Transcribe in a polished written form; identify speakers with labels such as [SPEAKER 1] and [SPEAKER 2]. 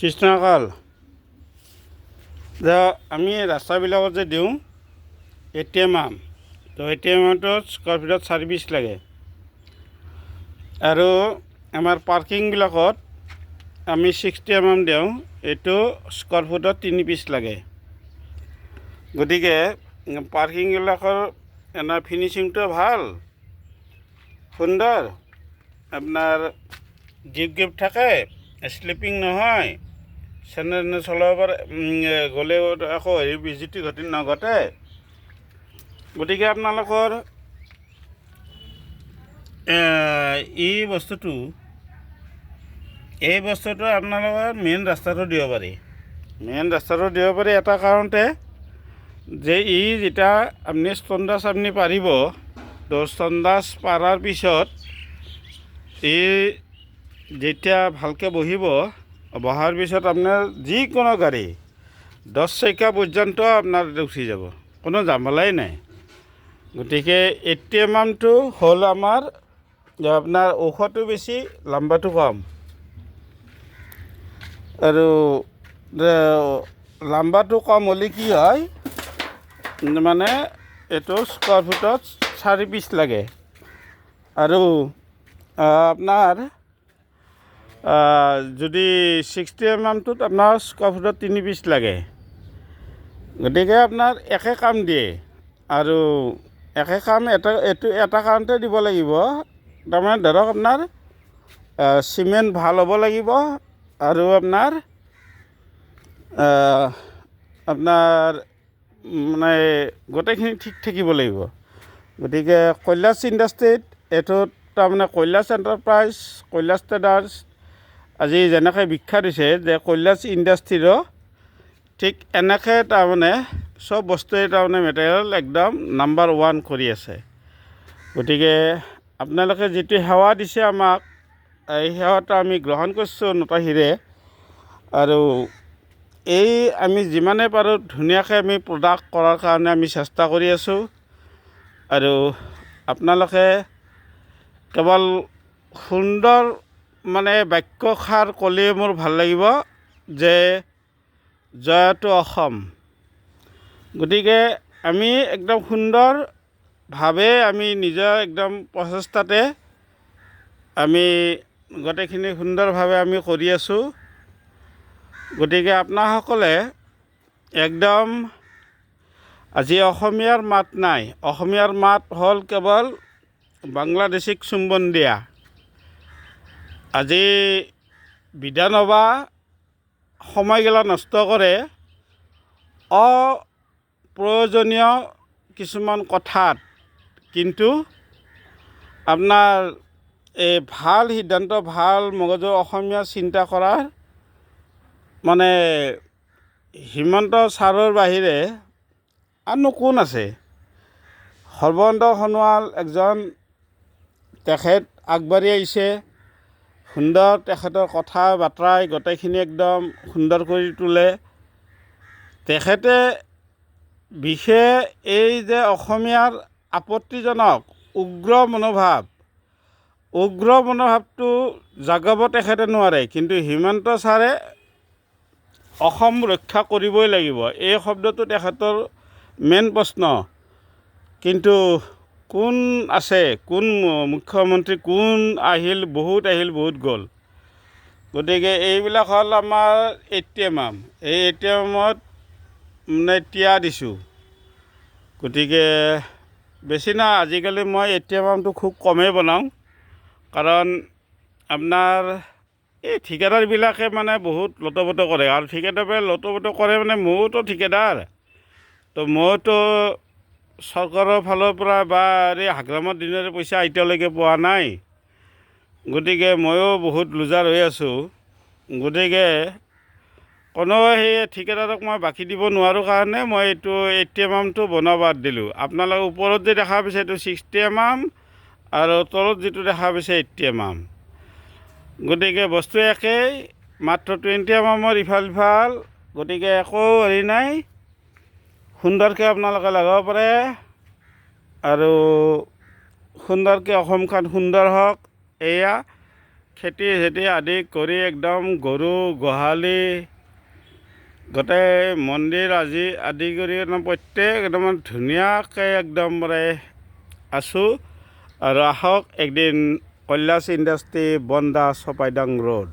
[SPEAKER 1] কৃষ্ণকাল যে আমি ৰাস্তাবিলাকত যে দিওঁ ATM তো ATMত স্কোৱাৰ ফিটত 4 লাগে আৰু আমাৰ পাৰ্কিংবিলাকত আমি 60 দিওঁ, এইটো স্কোৱাৰ ফুটত 3 লাগে। গতিকে পাৰ্কিংবিলাকৰ এনে ফিনিচিংটো ভাল, সুন্দৰ, আপোনাৰ জিপ থাকে, শ্লিপিং নহয়, চেনেল চলাব পাৰে, গ'লেও আকৌ বিজুতি ঘটি নঘটে। গতিকে আপোনালোকৰ এই বস্তুটো আপোনালোকৰ মেইন ৰাস্তাটো দিব পাৰি। এটা কাৰণতে যে যেতিয়া আপুনি ষ্ট'নডাছ পাৰিব, তো ষ্ট'নডাছ পাৰাৰ পিছত যেতিয়া ভালকৈ বহাৰ পিছত আপোনাৰ যিকোনো গাড়ী 10 চকা পৰ্যন্ত আপোনাৰ উঠি যাব, কোনো ঝামেলাই নাই। গতিকে ATMটো হ'ল আপোনাৰ ঔষধটো বেছি, লাম্বাটো কম। আৰু লাম্বাটো কম হ'লে কি হয়, মানে এইটো স্কোৱাৰ ফুটত 4 লাগে আৰু আপোনাৰ যদি 60 আপোনাৰ স্কোৱাৰ ফুটত 3 লাগে। গতিকে আপোনাৰ একে কাম দিয়ে আৰু একে কাম এটা কাৰণতে দিব লাগিব। তাৰমানে ধৰক আপোনাৰ চিমেণ্ট ভাল হ'ব লাগিব আৰু আপোনাৰ মানে গোটেইখিনি ঠিক থাকিব লাগিব। গতিকে কৈলাশ ইণ্ডাষ্ট্ৰীত এইটোত তাৰমানে কৈলাশ এণ্টাৰপ্ৰাইজ, কৈলাশ ট্ৰেডাৰ্ছ আজি যেনেকৈ বিখ্যাত হৈছে, যে কৈলাশ ইণ্ডাষ্ট্ৰীৰো ঠিক এনেকৈ তাৰমানে চব বস্তুৱে তাৰমানে মেটেৰিয়েল একদম নাম্বাৰ 1 কৰি আছে। গতিকে আপোনালোকে যিটো সেৱা দিছে আমাক, এই সেৱাটো আমি গ্ৰহণ কৰিছোঁ নতশিৰে। আৰু আমি যিমানে পাৰোঁ ধুনীয়াকৈ আমি প্ৰডাক্ট কৰাৰ কাৰণে আমি চেষ্টা কৰি আছোঁ। আৰু আপোনালোকে কেৱল সুন্দৰ মানে বাক্যষাৰ ক'লে মোৰ ভাল লাগিব, যে জয়টো অসম। গতিকে আমি একদম সুন্দৰভাৱে আমি নিজৰ একদম প্ৰচেষ্টাতে আমি গোটেইখিনি সুন্দৰভাৱে আমি কৰি আছোঁ। গতিকে আপোনাসকলে একদম আজি অসমীয়াৰ মাত নাই, অসমীয়াৰ মাত হ'ল কেৱল বাংলাদেশীক চুম্বন দিয়া। আজি বিধানসভা সময়গিলা নষ্ট কৰে অপ্ৰয়োজনীয় কিছুমান কথাত, কিন্তু আপোনাৰ এই ভাল সিদ্ধান্ত, ভাল মগজু, অসমীয়া চিন্তা কৰাৰ মানে হিমন্ত ছাৰৰ বাহিৰে আননো কোন আছে? সৰ্বানন্দ সোণোৱাল একজন, তেখেত আগবাঢ়ি আহিছে, সুন্দৰ, তেখেতৰ কথা বাৰ্তাই গোটেইখিনি একদম সুন্দৰ কৰি তোলে। তেখেতে বিশেষ এই যে অসমীয়াৰ আপত্তিজনক উগ্ৰ মনোভাৱটো জাগাব তেখেতে নোৱাৰে, কিন্তু হিমন্ত ছাৰে অসম ৰক্ষা কৰিবই লাগিব, এই শব্দটো তেখেতৰ মেইন প্ৰশ্ন। কিন্তু কোন আছে, কোন মুখ্যমন্ত্ৰী, কোন আহিল, বহুত গ'ল। গতিকে এইবিলাক হ'ল আমাৰ ATM। এই ATMত মানে তিয়া দিছোঁ। গতিকে বেছি নাই, আজিকালি মই ATMটো খুব কমেই বনাওঁ, কাৰণ আপোনাৰ এই ঠিকাদাৰবিলাকে মানে বহুত লটপট কৰে। আৰু ঠিকাদাৰবিলাকে লটপট কৰে মানে ময়োতো ঠিকাদাৰ, তো ময়োতো চৰকাৰৰ ফালৰ পৰা বা এই হাগ্ৰামৰ দিনৰে পইচা এতিয়ালৈকে পোৱা নাই। গতিকে ময়ো বহুত লুজাৰ হৈ আছোঁ। গতিকে কোনো সেই ঠিকাদাৰক মই বাকী দিব নোৱাৰোঁ কাৰণে মই এইটো ATMটো বনোৱা বাদ দিলোঁ। আপোনালোকে ওপৰত যে দেখা পাইছে এইটো 60 আৰু তলত যিটো দেখা পাইছে ATM। গতিকে বস্তু একেই, মাত্ৰ 20 ইফাল। গতিকে একো হেৰি নাই, সুন্দৰকৈ আপোনালোকে লগাব পাৰে আৰু সুন্দৰকৈ অসমখন সুন্দৰ হওক। এয়া খেতি চেতি আদি কৰি একদম গৰু গোহালি গোটেই মন্দিৰ আদি কৰি একদম প্ৰত্যেক একদম ধুনীয়াকৈ একদম আছোঁ। আৰু আহক একদিন কৈলাশ ইণ্ডাষ্ট্ৰী বন্দা চপাইদাং ৰোড